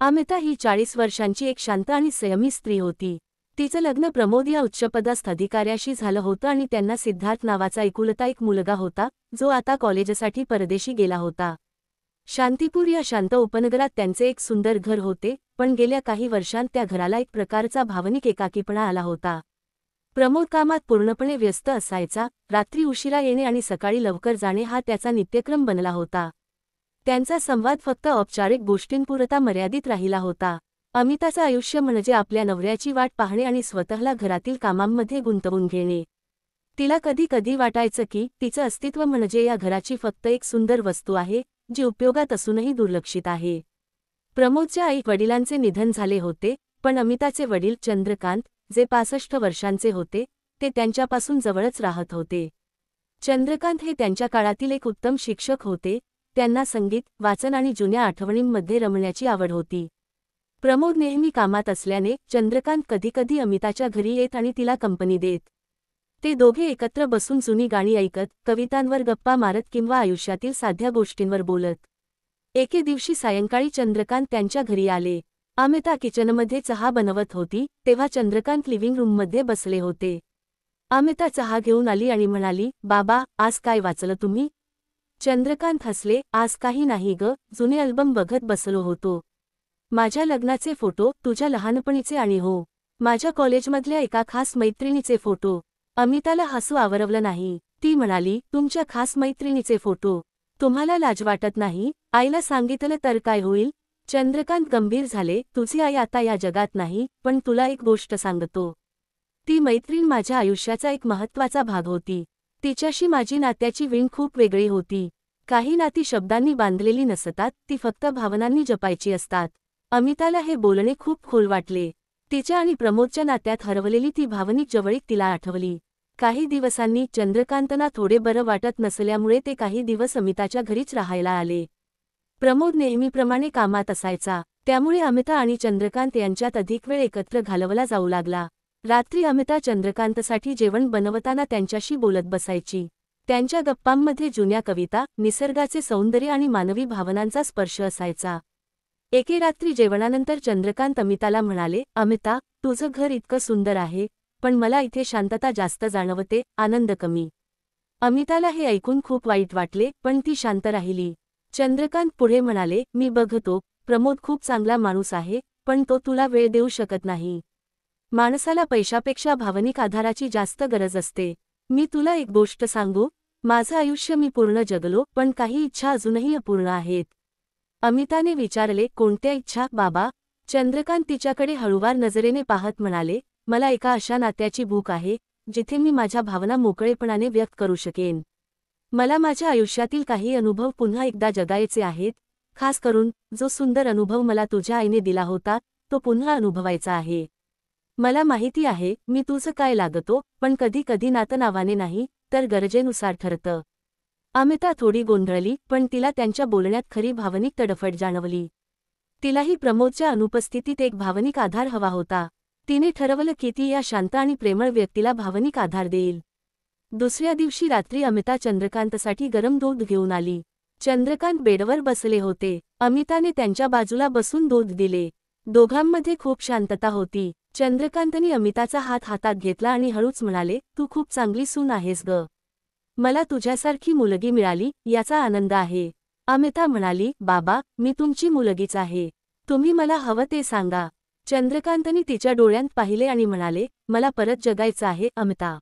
अमिता ही 40 वर्षांची एक शांत आणि संयमी स्त्री होती. तिचं लग्न प्रमोद या उच्चपदस्थ अधिकाऱ्याशी झालं होतं आणि त्यांना सिद्धार्थ नावाचा एकुलता एक मुलगा होता, जो आता कॉलेजसाठी परदेशी गेला होता. शांतीपूर या शांत उपनगरात त्यांचे एक सुंदर घर होते, पण गेल्या काही वर्षांत त्या घराला एक प्रकारचा भावनिक एकाकीपणा आला होता. प्रमोद कामात पूर्णपणे व्यस्त असायचा, रात्री उशिरा येणे आणि सकाळी लवकर जाणे हा त्याचा नित्यक्रम बनला होता. त्यांचा संवाद फक्त औपचारिक गोष्टींपुरता मर्यादित राहिला होता. अमिताचं आयुष्य म्हणजे आपल्या नवऱ्याची वाट पाहणे आणि स्वतःला घरातील कामांमध्ये गुंतवून घेणे. तिला कधी कधी वाटायचं की तिचं अस्तित्व म्हणजे या घराची फक्त एक सुंदर वस्तू आहे, जी उपयोगात असूनही दुर्लक्षित आहे. प्रमोदच्या आई-वडिलांचे निधन झाले होते, पण अमिताचे वडील चंद्रकांत, जे 65 वर्षांचे होते, ते त्यांच्यापासून जवळच राहत होते. चंद्रकांत हे त्यांच्या काळातील एक उत्तम शिक्षक होते. त्यांना संगीत, वाचन आणि जुन्या आठवणींमध्ये रमण्याची आवड होती. प्रमोद नेहमी कामात असल्याने चंद्रकांत कधीकधी अमिताच्या घरी येत आणि तिला कंपनी देत. ते दोघे एकत्र बसून जुनी गाणी ऐकत, कवितांवर गप्पा मारत किंवा आयुष्यातील साध्या गोष्टींवर बोलत. एके दिवशी सायंकाळी चंद्रकांत त्यांच्या घरी आले. अमिता किचनमध्ये चहा बनवत होती, तेव्हा चंद्रकांत लिव्हिंग रूममध्ये बसले होते. अमिता चहा घेऊन आली आणि म्हणाली, "बाबा, आज काय वाचलं तुम्ही?" चंद्रकांत हसले, "आज काही नाही ग, जुने अल्बम बघत बसलो होतो. माझ्या लग्नाचे फोटो, तुझ्या लहानपणीचे आणि हो, माझ्या कॉलेजमधल्या एका खास मैत्रिणीचे फोटो." अमिताला हसू आवरवलं नाही. ती म्हणाली, "तुमच्या खास मैत्रिणीचे फोटो? तुम्हाला लाज वाटत नाही? आईला सांगितलं तर काय होईल?" चंद्रकांत गंभीर झाले, "तुझी आई आता या जगात नाही, पण तुला एक गोष्ट सांगतो. ती मैत्रीण माझ्या आयुष्याचा एक महत्त्वाचा भाग होती. तिच्याशी माझी नात्याची वीण खूप वेगळी होती. काही नाती शब्दांनी बांधलेली नसतात, ती फक्त भावनांनी जपायची असतात." अमिताला हे बोलणे खूप खोल वाटले. तिच्या आणि प्रमोदच्या नात्यात हरवलेली ती भावनिक जवळीक तिला आठवली. काही दिवसांनी चंद्रकांतना थोडे बरं वाटत नसल्यामुळे ते काही दिवस अमिताच्या घरीच राहायला आले. प्रमोद नेहमीप्रमाणे कामात असायचा, त्यामुळे अमिता आणि चंद्रकांत यांच्यात अधिक वेळ एकत्र घालवला जाऊ लागला. रात्री अमिता चंद्रकांतसाठी जेवण बनवताना त्यांच्याशी बोलत बसायची. त्यांच्या गप्पांमध्ये जुन्या कविता, निसर्गाचे सौंदर्य आणि मानवी भावनांचा स्पर्श असायचा. एके रात्री जेवणानंतर चंद्रकांत अमिताला म्हणाले, "अमिता, तुझं घर इतकं सुंदर आहे, पण मला इथे शांतता जास्त जाणवते, आनंद कमी." अमिताला हे ऐकून खूप वाईट वाटले, पण ती शांत राहिली. चंद्रकांत पुढे म्हणाले, "मी बघतो, प्रमोद खूप चांगला माणूस आहे, पण तो तुला वेळ देऊ शकत नाही. माणसाला पैशापेक्षा भावनिक आधाराची जास्त गरज असते. मी तुला एक गोष्ट सांगू, माझं आयुष्य मी पूर्ण जगलो, पण काही इच्छा अजूनही अपूर्ण आहेत." अमिताने विचारले, "कोणत्या इच्छा, बाबा?" चंद्रकांत तिच्याकडे हळूवार नजरेने पाहत म्हणाले, "मला एका अशा नात्याची भूक आहे, जिथे मी माझ्या भावना मोकळेपणाने व्यक्त करू शकेन. मला माझ्या आयुष्यातील काही अनुभव पुन्हा एकदा जगायचे आहेत, खास करून, जो सुंदर अनुभव मला तुझ्या आईने दिला होता, तो पुन्हा अनुभवायचा आहे. मला माहिती आहे, मी तुझं काय लागतो, पण कधी कधी नातं नावाने नाही, तर गरजेनुसार ठरतं." अमिता थोडी गोंधळली, पण तिला त्यांच्या बोलण्यात खरी भावनिक तडफड जाणवली. तिलाही प्रमोदच्या अनुपस्थितीत एक भावनिक आधार हवा होता. तिने ठरवलं की ती या शांत आणि प्रेमळ व्यक्तीला भावनिक आधार देईल. दुसऱ्या दिवशी रात्री अमिता चंद्रकांतसाठी गरम दूध घेऊन आली. चंद्रकांत बेडवर बसले होते. अमिताने त्यांच्या बाजूला बसून दूध दिले. दोघांमध्ये खूप शांतता होती. चंद्रकांतनी अमिताचा हात हातात घेतला आणि हळूच म्हणाले, "तू खूप चांगली सून आहेस ग. मला तुझ्यासारखी मुलगी मिळाली, याचा आनंद आहे." अमिता म्हणाली, "बाबा, मी तुमची मुलगीच आहे. तुम्ही मला हवं ते सांगा." चंद्रकांतनी तिच्या डोळ्यांत पाहिले आणि म्हणाले, "मला परत जगायचं आहे अमिता.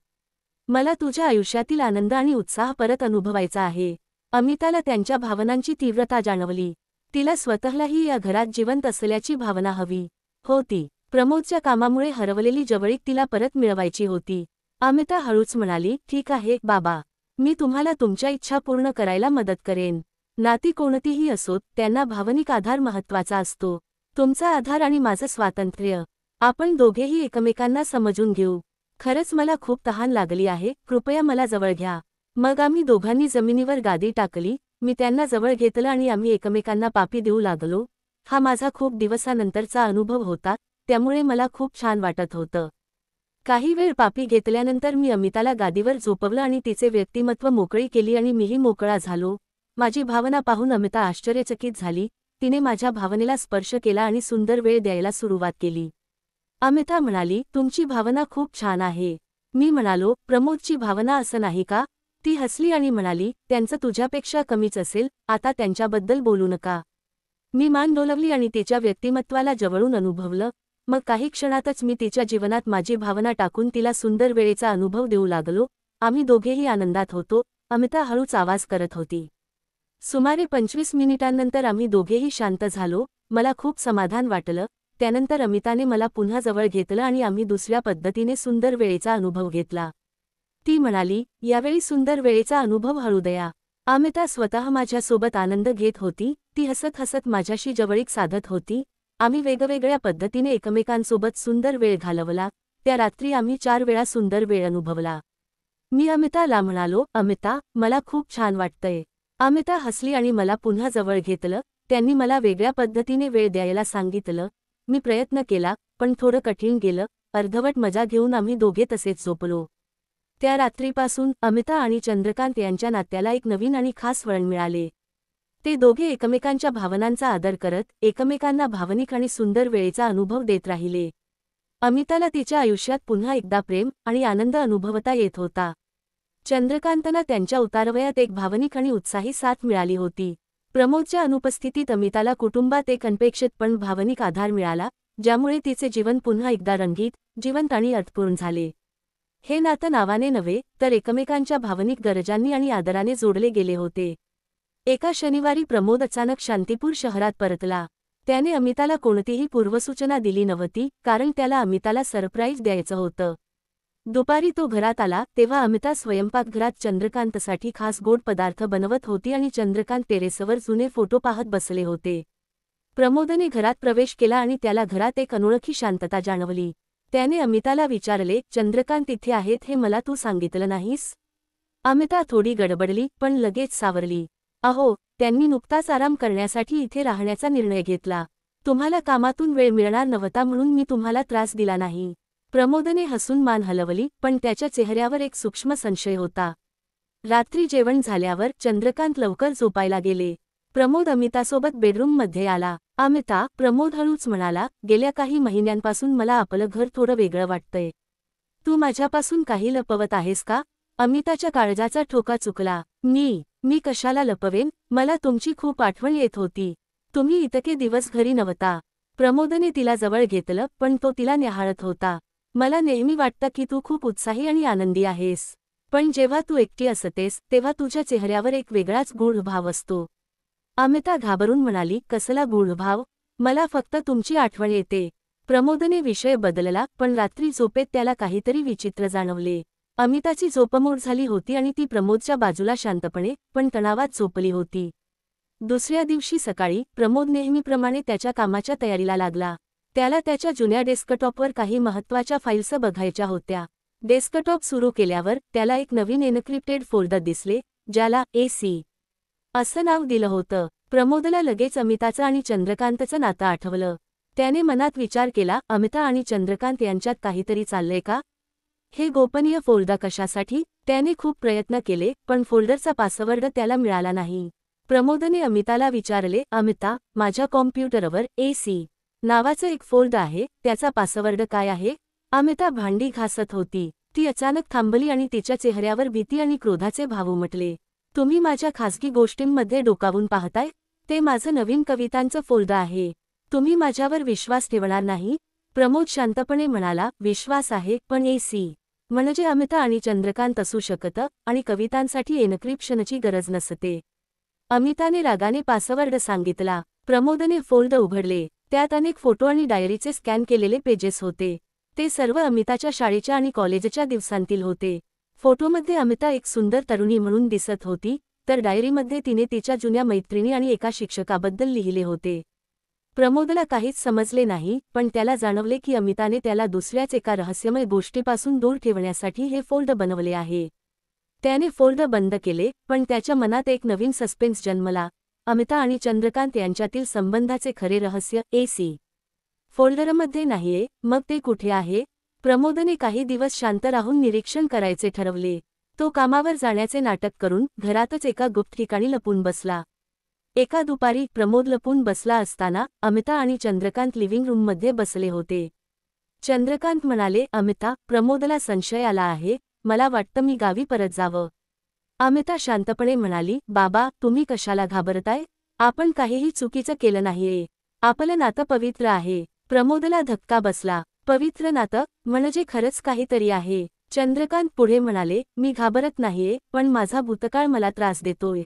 मला तुझ्या आयुष्यातील आनंद आणि उत्साह परत अनुभवायचा आहे." अमिताला त्यांच्या भावनांची तीव्रता जाणवली. तिला स्वतःलाही या घरात जिवंत असल्याची भावना हवी होती. प्रमोदच्या कामामुळे हरवलेली जवळीक तिला परत मिळवायची होती. अमिता हळूच म्हणाली, "ठीक आहे, बाबा. मी तुम्हाला तुमच्या इच्छा पूर्ण करायला मदत करेन." नाती कोणतीही असोत, त्यांना भावनिक आधार महत्त्वाचा असतो. तुमचा आधार आणि माझं स्वातंत्र्य. आपण दोघेही एकमेकांना समजून घेऊ. खरंच मला खूप तहान लागली आहे, कृपया मला जवळ घ्या. मग आम्ही दोघांनी जमिनीवर गादी टाकली. मी त्यांना जवळ घेतलं आणि आम्ही एकमेकांना पापी देऊ लागलो. हा माझा खूप दिवसानंतरचा अनुभव होता, त्यामुळे मला खूप छान वाटत होतं. काही वेळ पापी घेतल्यानंतर मी अमिताला गादीवर झोपवलं आणि तिचे व्यक्तिमत्व मोकळी केली आणि मीही मोकळा झालो. माझी भावना पाहून अमिता आश्चर्यचकित झाली. तिने माझ्या भावनेला स्पर्श केला आणि सुंदर वेळ द्यायला सुरुवात केली. अमिता म्हणाली, तुमची भावना खूप छान आहे. मी म्हणालो, प्रमोदची भावना असं नाही का? ती हसली आणि म्हणाली, त्यांचं तुझ्यापेक्षा कमीच असेल, आता त्यांच्याबद्दल बोलू नका. मी मान डोलवली आणि तिच्या व्यक्तिमत्वाला जवळून अनुभवलं. मग काही क्षणातच मी तिच्या जीवनात माझी भावना टाकून तिला सुंदर वेळेचा अनुभव देऊ लागलो. आम्ही दोघेही आनंदात होतो. अमिता हळूच आवाज करत होती. सुमारे 25 मिनिटांनंतर आम्ही दोघेही शांत झालो. मला खूप समाधान वाटलं. त्यानंतर अमिताने मला पुन्हा जवळ घेतलं आणि आम्ही दुसऱ्या पद्धतीने सुंदर वेळेचा अनुभव घेतला. ती म्हणाली, यावेळी सुंदर वेळेचा अनुभव हळू द्या. अमिता स्वतः माझ्यासोबत आनंद घेत होती. ती हसत हसत माझ्याशी जवळीक साधत होती. आम्ही वेगवेगळ्या पद्धतीने एकमेकांसोबत सुंदर वेळ घालवला. त्या रात्री आम्ही 4 वेळा सुंदर वेळ अनुभवला. मी अमिताला म्हणालो, अमिता, मला खूप छान वाटतंय. अमिता हसली आणि मला पुन्हा जवळ घेतलं. त्यांनी मला वेगळ्या पद्धतीने वेळ द्यायला सांगितलं. मी प्रयत्न केला, पण थोडं कठीण गेलं. अर्धवट मजा घेऊन आम्ही दोघे तसेच झोपलो. त्या रात्रीपासून अमिता आणि चंद्रकांत यांच्या नात्याला एक नवीन आणि खास वळण मिळाले. ते दोघे एकमेकांच्या भावनांचा आदर करत, एकमेकांना भावनिक आणि सुंदर वेळेचा अनुभव देत राहिले. अमिताला तिच्या आयुष्यात पुन्हा एकदा प्रेम आणि आनंद अनुभवता येत होता. चंद्रकांतना त्यांच्या उतारवयात एक भावनिक आणि उत्साही साथ मिळाली होती. प्रमोदच्या अनुपस्थितीत अमिताला कुटुंबात एक अनपेक्षित पण भावनिक आधार मिळाला, ज्यामुळे तिचे जीवन पुन्हा एकदा रंगीत, जिवंत आणि अर्थपूर्ण झाले. हे नातं नावाने नव्हे, तर एकमेकांच्या भावनिक गरजांनी आणि आदराने जोडले गेले होते. एका शनिवारी प्रमोद अचानक शांतीपूर शहरात परतला. त्याने अमिताला कोणतीही पूर्वसूचना दिली नव्हती, कारण त्याला अमिताला सरप्राईज द्यायचं होतं. दुपारी तो घरात आला तेव्हा अमिता स्वयंपाकघरात चंद्रकांतसाठी खास गोड पदार्थ बनवत होती आणि चंद्रकांत टेरेसवर जुने फोटो पाहत बसले होते. प्रमोदने घरात प्रवेश केला आणि त्याला घरात एक अनोळखी शांतता जाणवली. त्याने अमिताला विचारले, चंद्रकांत इथे आहेत हे मला तू सांगितलं नाहीस? अमिता थोडी गडबडली, पण लगेच सावरली. अहो, त्यांनी नुकताच आराम करण्यासाठी इथे राहण्याचा निर्णय घेतला. तुम्हाला कामातून वेळ मिळणार नव्हता म्हणून मी तुम्हाला त्रास दिला नाही. प्रमोदने हसून मान हलवली, पण त्याच्या चेहऱ्यावर एक सूक्ष्म संशय होता. रात्री जेवण झाल्यावर चंद्रकांत लवकर झोपायला गेले. प्रमोद अमितासोबत बेडरूममध्ये आला. अमिता, प्रमोद हळूच म्हणाला, गेल्या काही महिन्यांपासून मला आपलं घर थोडं वेगळं वाटतंय. तू माझ्यापासून काही लपवत आहेस का? अमिताच्या काळजाचा ठोका चुकला. मी कशाला लपवेन? मला तुमची खूप आठवण येत होती. तुम्ही इतके दिवस घरी नव्हता. प्रमोदने तिला जवळ घेतलं, पण तो तिला न्याहाळत होता. मला नेहमी वाटतं की तू खूप उत्साही आणि आनंदी आहेस. पण जेव्हा तू एकटी असतेस तेव्हा तुझ्या चेहऱ्यावर एक वेगळाच गूढ भाव असतो. अमिता घाबरून म्हणाली, कसला गूढ भाव? मला फक्त तुमची आठवण येते. प्रमोदने विषय बदलला, पण रात्री झोपेत त्याला काहीतरी विचित्र जाणवले. अमिताची झोपमोड झाली होती आणि ती प्रमोदच्या बाजूला शांतपणे, पण तणावात झोपली होती. दुसऱ्या दिवशी सकाळी प्रमोद नेहमीप्रमाणे त्याच्या कामाच्या तयारीला लागला. त्याला त्याच्या जुन्या डेस्कटॉपवर काही महत्त्वाच्या फाईल्स बघायच्या होत्या. डेस्कटॉप सुरू केल्यावर त्याला एक नवीन एन्क्रिप्टेड फोल्डर दिसले, ज्याला AC असं नाव दिलं होतं. प्रमोदला लगेच अमिताचं आणि चंद्रकांतचं नातं आठवलं. त्याने मनात विचार केला, अमिता आणि चंद्रकांत यांच्यात काहीतरी चाललंय का? हे गोपनीय फोल्डर कशासाठी? त्याने खूप प्रयत्न केले, पण फोल्डरचा पासवर्ड त्याला मिळाला नाही. प्रमोदने अमिताला विचारले, अमिता, माझ्या कॉम्प्युटरवर AC नावाचं एक फोल्डर आहे, त्याचा पासवर्ड काय आहे? अमिता भांडी घासत होती. ती अचानक थांबली आणि तिच्या चेहऱ्यावर भीती आणि क्रोधाचे भाव उमटले. तुम्ही माझ्या खासगी गोष्टींमध्ये डोकावून पाहताय? ते माझं नवीन कवितांचं फोल्डर आहे. तुम्ही माझ्यावर विश्वास ठेवणार नाही? प्रमोद शांतपणे म्हणाला, विश्वास आहे, पण AC म्हणजे अमिता आणि चंद्रकांत असू शकतं आणि कवितांसाठी एन्क्रिप्शनची गरज नसते. अमिताने रागाने पासवर्ड सांगितला. प्रमोदने फोल्डर उघडले. त्यात अनेक फोटो आणि डायरीचे स्कॅन केलेले पेजेस होते. ते सर्व अमिताच्या शाळेच्या आणि कॉलेजच्या दिवसांतील होते. फोटोमध्ये अमिता एक सुंदर तरुणी म्हणून दिसत होती, तर डायरीमध्ये तिने तिच्या जुन्या मैत्रिणी आणि एका शिक्षकाबद्दल लिहिले होते. प्रमोदला काहीच समजले नाही, पण त्याला जाणवले की अमिताने त्याला दुसऱ्याच एका रहस्यमय गोष्टीपासून दूर ठेवण्यासाठी हे फोल्डर बनवले आहे. त्याने फोल्डर बंद केले, पण त्याच्या मनात एक नवीन सस्पेन्स जन्मला. अमिता आणि चंद्रकांत यांच्यातील संबंधाचे खरे रहस्य AC फोल्डरमध्ये नाहीये, मग ते कुठे आहे? प्रमोदने काही दिवस शांत राहून निरीक्षण करायचे ठरवले. तो कामावर जाण्याचे नाटक करून घरातच एका गुप्त ठिकाणी लपून बसला. एका दुपारी प्रमोद लपून बसला असताना अमिता आणि चंद्रकांत लिव्हिंग रूममध्ये बसले होते. चंद्रकांत म्हणाले, अमिता, प्रमोदला संशय आला आहे, मला वाटतं मी गावी परत जावं. अमिता शांतपणे म्हणाली, बाबा, तुम्ही कशाला घाबरताय? आपण काहीही चुकीचं केलं नाहीये. आपलं नातं पवित्र आहे. प्रमोदला धक्का बसला. पवित्र नातं म्हणजे खरंच काहीतरी आहे. चंद्रकांत पुढे म्हणाले, मी घाबरत नाहीये, पण माझा भूतकाळ मला त्रास देतोय.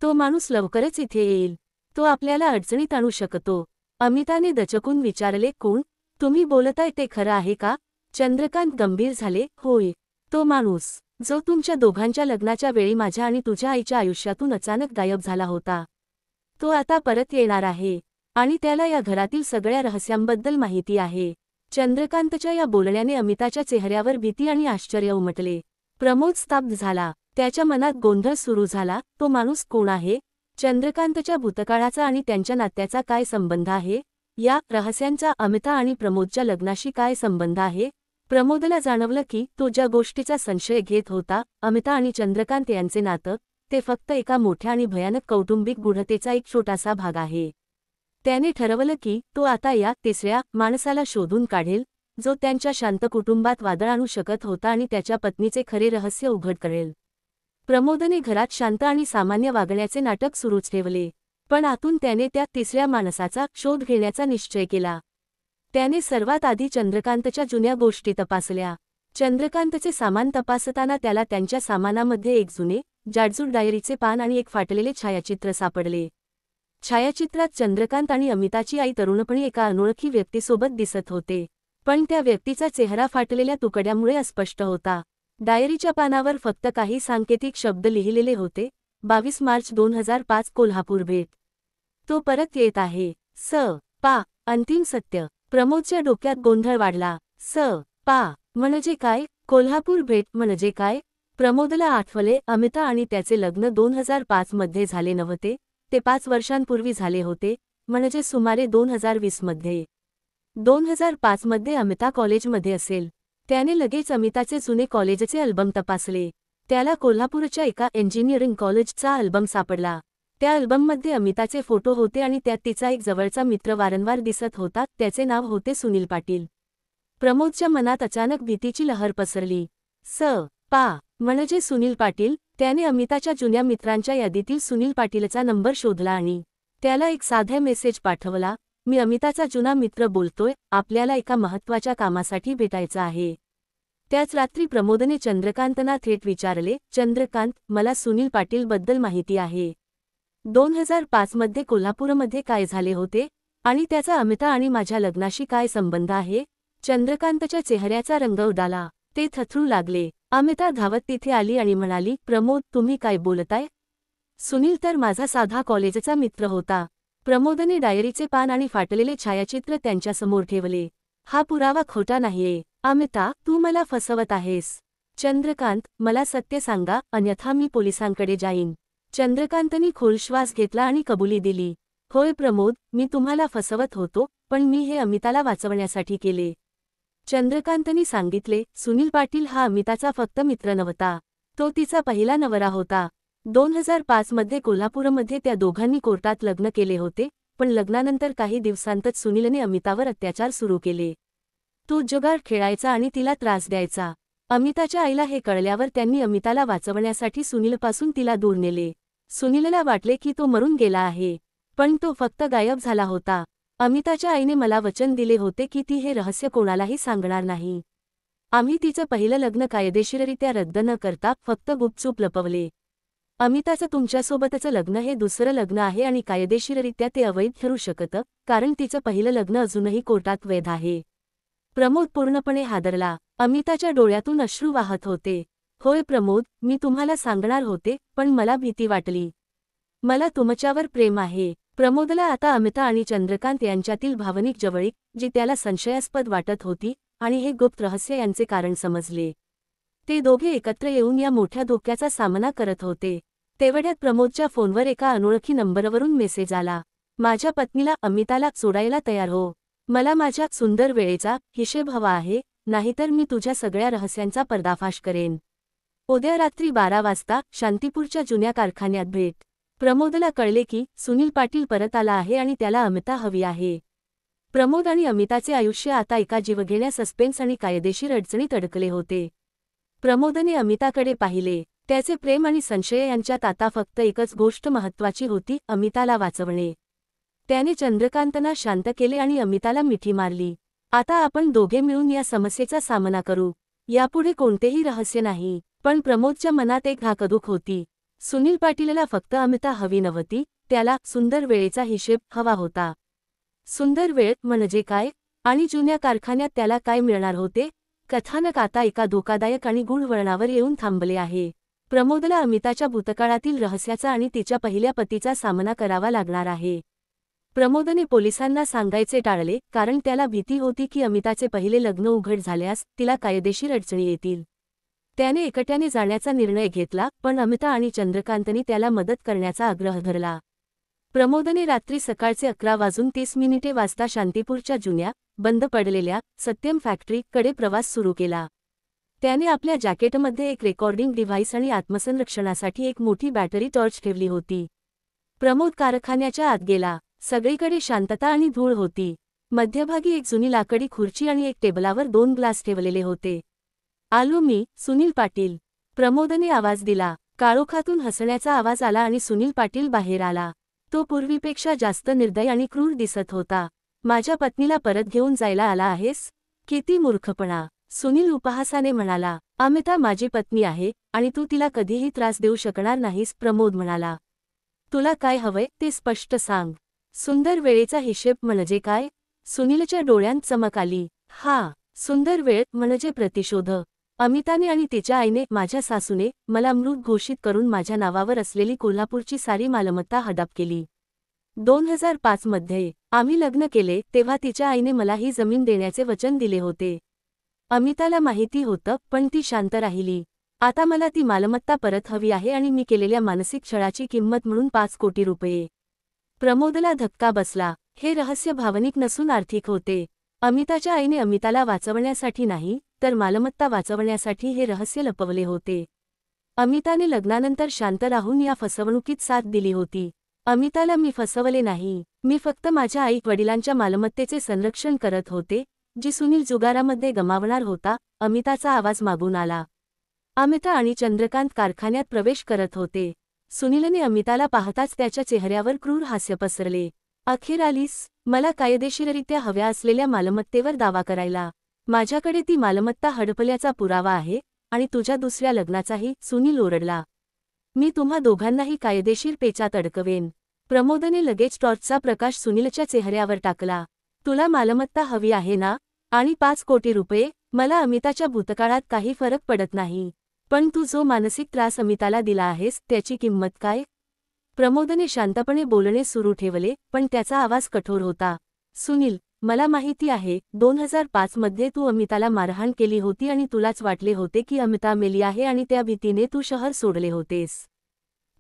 तो माणूस लवकरच इथे येईल. तो आपल्याला अडचणीत आणू शकतो. अमिताने दचकून विचारले, कोण? तुम्ही बोलताय ते खरं आहे का? चंद्रकांत गंभीर झाले, होय. तो माणूस जो तुमच्या दोघांच्या लग्नाच्या वेळी माझ्या आणि तुझ्या आईच्या आयुष्यातून अचानक गायब झाला होता. तो आता परत येणार आहे. आणि त्याला या घरातील सगळ्या रहस्यांबद्दल माहिती आहे. चंद्रकांतच्या या बोलण्याने अमिताच्या चेहऱ्यावर भीती आणि आश्चर्य उमटले. प्रमोद स्तब्ध झाला. त्याच्या मनात गोंधळ सुरू झाला. तो माणूस कोण आहे? चंद्रकांतच्या भूतकाळाचा आणि त्यांच्या नात्याचा काय संबंध आहे? या रहस्यांचा अमिता आणि प्रमोदच्या लग्नाशी काय संबंध आहे? प्रमोदला जाणवलं की तो ज्या गोष्टीचा संशय घेत होता, अमिता आणि चंद्रकांत यांचे नातं, ते फक्त एका मोठ्या आणि भयानक कौटुंबिक गूढतेचा एक छोटासा भाग आहे. त्याने ठरवलं की तो आता या तिसऱ्या माणसाला शोधून काढेल, जो त्यांच्या शांत कुटुंबात वादळ आणू शकत होता आणि त्याच्या पत्नीचे खरे रहस्य उघड करेल. प्रमोदने घरात शांत आणि सामान्य वागण्याचे नाटक सुरूच ठेवले, पण आतून त्याने त्या तिसऱ्या माणसाचा शोध घेण्याचा निश्चय केला. त्याने सर्वात आधी चंद्रकांतच्या जुन्या गोष्टी तपासल्या. चंद्रकांतचे सामान तपासताना त्याला त्यांच्या सामानामध्ये एक जुने, जाडजूड डायरीचे पान आणि एक फाटलेले छायाचित्र सापडले. छायाचित्रात चंद्रकांत आणि अमिताची आई तरुणपणी एका अनोळखी व्यक्तीसोबत दिसत होते, पण त्या व्यक्तीचा चेहरा फाटलेल्या तुकड्यामुळे अस्पष्ट होता. डायरीच्या पानावर फक्त काही सांकेतिक शब्द लिहिलेले होते. 22 मार्च 2005 कोल्हापूर भेट. तो परत येत आहे. स. पा. अंतिम सत्य. प्रमोदच्या डोक्यात गोंधळ वाढला. स. पा. म्हणजे काय? कोल्हापूर भेट म्हणजे काय? प्रमोदला आठवले, अमिता आणि त्याचे लग्न 2005 मध्ये झाले नव्हते, ते 5 वर्षांपूर्वी झाले होते, म्हणजे सुमारे 2020 मध्ये. 2005 मध्ये अमिता कॉलेजमध्ये असेल. त्याने लगेच अमिताचे जुने कॉलेजचे अल्बम तपासले. त्याला कोल्हापूरच्या एका इंजिनिअरिंग कॉलेजचा अल्बम सापडला. त्या अल्बममध्ये अमिताचे फोटो होते आणि त्यात तिचा एक जवळचा मित्र वारंवार दिसत होता. त्याचे नाव होते सुनील पाटील. प्रमोदच्या मनात अचानक भीतीची लहर पसरली. स. पा. म्हणजे सुनील पाटील. त्याने अमिताच्या जुन्या मित्रांच्या यादीतील सुनील पाटीलचा नंबर शोधला आणि त्याला एक साधा मेसेज पाठवला. मी अमिताचा जुना मित्र बोलतोय, आपल्याला एका महत्त्वाच्या कामासाठी भेटायचं आहे. त्याच रात्री प्रमोदने चंद्रकांतना थेट विचारले, चंद्रकांत, मला सुनील पाटीलबद्दल माहिती आहे. 2005 मध्ये कोल्हापूरमध्ये काय झाले होते? आणि त्याचा अमिता आणि माझ्या लग्नाशी काय संबंध आहे? चंद्रकांतच्या चेहऱ्याचा रंग उडाला. ते थथरू लागले. अमिता धावत तिथे आली आणि म्हणाली, प्रमोद, तुम्ही काय बोलताय? सुनील तर माझा साधा कॉलेजचा मित्र होता. प्रमोदने डायरीचे पान आणि फाटलेले छायाचित्र त्यांच्यासमोर ठेवले. हा पुरावा खोटा नाहीये. अमिता, तू मला फसवत आहेस. चंद्रकांत, मला सत्य सांगा, अन्यथा मी पोलिसांकडे जाईन. चंद्रकांतनी खोल श्वास घेतला आणि कबुली दिली. होय प्रमोद, मी तुम्हाला फसवत होतो, पण मी हे अमिताला वाचवण्यासाठी केले. चंद्रकांतनी सांगितले, सुनील पाटील हा अमिताचा फक्त मित्र नव्हता, तो तिचा पहिला नवरा होता. 2005 मध्ये कोल्हापूरमध्ये त्या दोघांनी कोर्टात लग्न केले होते, पण लग्नानंतर काही दिवसांतच सुनीलने अमितावर अत्याचार सुरू केले. तो जुगार खेळायचा आणि तिला त्रास द्यायचा. अमिताच्या आईला हे कळल्यावर त्यांनी अमिताला वाचवण्यासाठी सुनीलपासून तिला दूर नेले. सुनीलला वाटले की तो मरून गेला आहे, पण तो फक्त गायब झाला होता. अमिताच्या आईने मला वचन दिले होते की ती हे रहस्य कोणालाही सांगणार नाही. आम्ही तिचं पहिलं लग्न कायदेशीररित्या रद्द न करता फक्त गुपचूप लपवले. अमिताचं तुमच्यासोबतचं लग्न हे दुसरं लग्न आहे आणि कायदेशीररित्या ते अवैध ठरू शकतं, कारण तिचं पहिलं लग्न अजूनही कोर्टात वैध आहे. प्रमोद पूर्णपणे हादरला. अमिताच्या डोळ्यातून अश्रू वाहत होते. होय प्रमोद, मी तुम्हाला सांगणार होते, पण मला भीती वाटली. मला तुमच्यावर प्रेम आहे. प्रमोदला आता अमिता आणि चंद्रकांत यांच्यातील भावनिक जवळीक, जी त्याला संशयास्पद वाटत होती, आणि हे गुप्त रहस्य यांचे कारण समजले. ते दोघे एकत्र येऊन या मोठ्या धोक्याचा सामना करत होते. तेवढ्यात प्रमोदच्या फोनवर एका अनोळखी नंबरवरून मेसेज आला. माझ्या पत्नीला अमिताला सोडायला तयार हो. मला माझ्या सुंदर वेळेचा हिशेब हवा आहे, नाहीतर मी तुझ्या सगळ्या रहस्यांचा पर्दाफाश करेन. उद्या रात्री 12 वाजता शांतीपूरच्या जुन्या कारखान्यात भेट. प्रमोदला कळले की सुनील पाटील परत आला आहे आणि त्याला अमिता हवी आहे. प्रमोद आणि अमिताचे आयुष्य आता एका जीवघेण्या सस्पेन्स आणि कायदेशीर अडचणीत अडकले होते. प्रमोदने अमिताकडे पाहिले. त्याचे प्रेम आणि संशय यांच्यात आता फक्त एकच गोष्ट महत्त्वाची होती, अमिताला वाचवणे. त्याने चंद्रकांतना शांत केले आणि अमिताला मिठी मारली. आता आपण दोघे मिळून या समस्येचा सामना करू. यापुढे कोणतेही रहस्य नाही. पण प्रमोदच्या मनात एक धाकधूक होती. सुनील पाटीलला फक्त अमिता हवी नव्हती, त्याला सुंदर वेळेचा हिशेब हवा होता. सुंदर वेळ म्हणजे काय आणि जुन्या कारखान्यात त्याला काय मिळणार होते? कथानक आता एका धोकादायक आणि गूढ वळणावर येऊन थांबले आहे. प्रमोदला अमिताच्या भूतकाळातील रहस्याचा आणि तिच्या पहिल्या पतीचा सामना करावा लागणार आहे. प्रमोदने पोलिसांना सांगायचे टाळले, कारण त्याला भीती होती की अमिताचे पहिले लग्न उघड झाल्यास तिला कायदेशीर अडचणी येतील. त्याने एकट्याने जाण्याचा निर्णय घेतला, पण अमिता आणि चंद्रकांतनी त्याला मदत करण्याचा आग्रह धरला. प्रमोदने रात्री सकाळचे 11:30 वाजता शांतीपूरच्या जुन्या, बंद पडलेल्या सत्यम फॅक्टरीकडे प्रवास सुरू केला. त्याने आपल्या जॅकेटमध्ये एक रेकॉर्डिंग डिव्हाइस आणि आत्मसंरक्षणासाठी एक मोठी बॅटरी टॉर्च ठेवली होती. प्रमोद कारखान्याच्या आत गेला. सगळीकडे शांतता आणि धूळ होती. मध्यभागी एक जुनी लाकडी खुर्ची आणि एक टेबलावर 2 ग्लास ठेवलेले होते. आलो मी, सुनील पाटील. प्रमोदने आवाज दिला. काळोखातून हसण्याचा आवाज आला आणि सुनील पाटील बाहेर आला. तो पूर्वीपेक्षा जास्त निर्दयी आणि क्रूर दिसत होता. माझ्या पत्नीला परत घेऊन जायला आला आहेस? किती मूर्खपणा, सुनील उपहासाने म्हणाला. अमिता माझी पत्नी आहे आणि तू तिला कधीही त्रास देऊ शकणार नाहीस, प्रमोद म्हणाला. तुला काय हवंय ते स्पष्ट सांग. सुंदर वेळेचा हिशेब म्हणजे काय? सुनीलच्या डोळ्यांत चमक आली. सुंदर वेळ म्हणजे प्रतिशोध. अमिताने आणि तिच्या आईने, माझ्या सासूने, मला मृत घोषित करून माझ्या नावावर असलेली कोल्हापूरची सारी मालमत्ता हडप केली. 2005 मध्ये आम्ही लग्न केले तेव्हा तिच्या आईने मला ही जमीन देण्याचे वचन दिले होते. अमिताला माहिती होतं, पण ती शांत राहिली. आता मला ती मालमत्ता परत हवी आहे आणि मी केलेल्या मानसिक छळाची किंमत म्हणून 5 कोटी रुपये. प्रमोदला धक्का बसला. हे रहस्य भावनिक नसून आर्थिक होते. अमिताच्या आईने अमिताला वाचवण्यासाठी नाही, तर मालमत्ता वाचवण्यासाठी हे रहस्य लपवले होते. अमिताने लग्नानंतर शांत राहून या फसवणुकीत साथ दिली होती. अमिताला मी फसवले नाही. मी फक्त माझ्या आई वडिलांच्या मालमत्तेचे संरक्षण करत होते, जी सुनील जुगारामध्ये गमावणार होता. अमिताचा आवाज मागून आला. अमिता आणि चंद्रकांत कारखान्यात प्रवेश करत होते. सुनीलने अमिताला पाहताच त्याच्या चेहऱ्यावर क्रूर हास्य पसरले. अखेर आलीस? मला कायदेशीररित्या हव्या असलेल्या मालमत्तेवर दावा करायला. माझ्याकडे ती मालमत्ता हडपल्याचा पुरावा आहे आणि तुझ्या दुसऱ्या लग्नाचाही, सुनील ओरडला. मी तुम्हा दोघांनाही कायदेशीर पेचात अडकवेन. प्रमोदने लगेच टॉर्चचा प्रकाश सुनीलच्या चेहऱ्यावर टाकला. तुला मालमत्ता हवी आहे ना? आणि 5 कोटी रुपये? मला अमिताच्या भूतकाळात काही फरक पडत नाही. पण तू जो मानसिक त्रास अमिताला दिला आहेस, त्याची किंमत काय? प्रमोदने शांतपणे बोलणे सुरू ठेवले, पण त्याचा आवाज कठोर होता. सुनील, मला माहिती आहे, 2005 मध्ये तू अमिताला मारहाण केली होती आणि तुलाच वाटले होते की अमिता मेली आहे आणि त्या भीतीने तू शहर सोडले होतेस.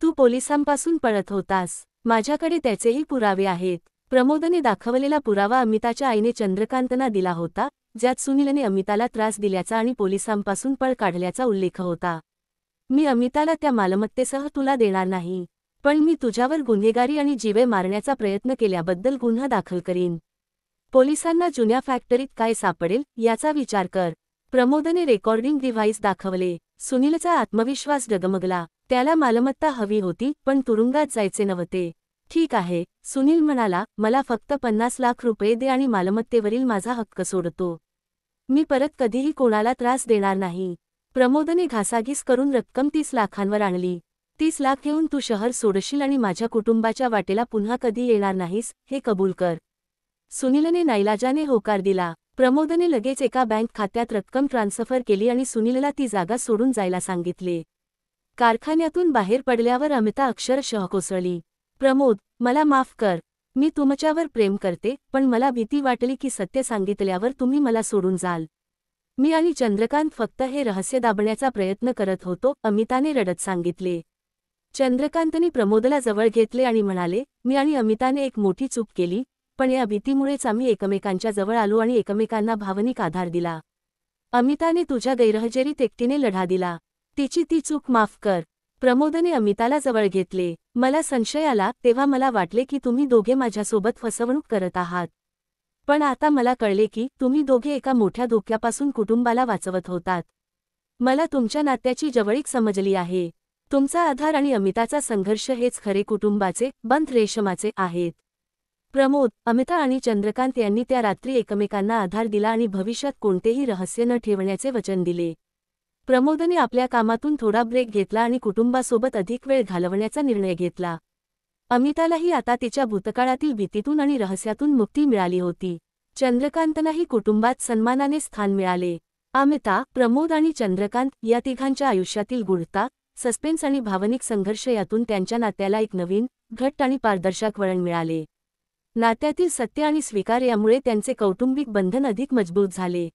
तू पोलिसांपासून पळत होतास. माझ्याकडे त्याचेही पुरावे आहेत. प्रमोदने दाखवलेला पुरावा अमिताच्या आईने चंद्रकांतना दिला होता, ज्यात सुनीलने अमिताला त्रास दिल्याचा आणि पोलिसांपासून पळ काढल्याचा उल्लेख होता. मी अमिताला त्या मालमत्तेसह तुला देणार नाही, पण मी तुझ्यावर गुन्हेगारी आणि जीवे मारण्याचा प्रयत्न केल्याबद्दल गुन्हा दाखल करीन. पोलिसांना जुन्या फॅक्टरीत काय सापडेल याचा विचार कर. प्रमोदने रेकॉर्डिंग डिव्हाइस दाखवले. सुनीलचा आत्मविश्वास डगमगला. त्याला मालमत्ता हवी होती, पण तुरुंगात जायचे नव्हते. ठीक आहे, सुनील म्हणाला, मला फक्त 50 लाख रुपये दे आणि मालमत्तेवरील माझा हक्क सोडतो. मी परत कधीही कोणाला त्रास देणार नाही. प्रमोदने घासाघीस करून रक्कम 30 लाखांवर आणली. 30 लाख घेऊन तू शहर सोडशील आणि माझ्या कुटुंबाच्या वाटेला पुन्हा कधी येणार नाहीस, हे कबूल कर. सुनीलने नाईलाजाने होकार दिला. प्रमोदने लगेच एका बँक खात्यात रक्कम ट्रान्सफर केली आणि सुनीलला ती जागा सोडून जायला सांगितले. कारखान्यातून बाहेर पडल्यावर अमिता अक्षरशः कोसळली. प्रमोद, मला माफ कर. मी तुमच्यावर प्रेम करते, पण मला भीती वाटली की सत्य सांगितल्यावर तुम्ही मला सोडून जाल. मी आणि चंद्रकांत फक्त हे रहस्य दाबण्याचा प्रयत्न करत होतो, अमिताने रडत सांगितले. चंद्रकांतनी प्रमोदला जवळ घेतले आणि म्हणाले, मी आणि अमिताने एक मोठी चूक केली, पण या भीतीमुळेच आम्ही एकमेकांच्या जवळ आलो आणि एकमेकांना भावनिक आधार दिला. अमिताने तुझ्या गैरहजेरीत एकटीने लढा दिला. तिची ती चूक माफ कर. प्रमोदने अमिताला जवळ घेतले. मला संशय आला तेव्हा मला वाटले की तुम्ही दोघे माझ्यासोबत फसवणूक करत आहात. पण आता मला कळले की तुम्ही दोघे एका मोठ्या धोक्यापासून कुटुंबाला वाचवत होतात. मला तुमच्या नात्याची जवळीक समजली आहे. तुमचा आधार आणि अमिताचा संघर्ष हेच खरे कुटुंबाचे बंध रेशमाचे आहेत. प्रमोद, अमिता आणि चंद्रकांत यांनी त्या रात्री एकमेकांना आधार दिला आणि भविष्यात कोणतेही रहस्य न ठेवण्याचे वचन दिले. प्रमोदने आपल्या कामातून थोडा ब्रेक घेतला आणि कुटुंबासोबत अधिक वेळ घालवण्याचा निर्णय घेतला. अमितालाही आता तिच्या भूतकाळातील भीतीतून आणि रहस्यातून मुक्ती मिळाली होती. चंद्रकांतनाही कुटुंबात सन्मानाने स्थान मिळाले. अमिता, प्रमोद आणि चंद्रकांत या तिघांच्या आयुष्यातील गूढता, सस्पेन्स आणि भावनिक संघर्ष यातून त्यांच्या नात्याला एक नवीन, घट्ट आणि पारदर्शक वळण मिळाले. नात्यातील सत्य आणि स्वीकार यामुळे त्यांचे कौटुंबिक बंधन अधिक मजबूत झाले.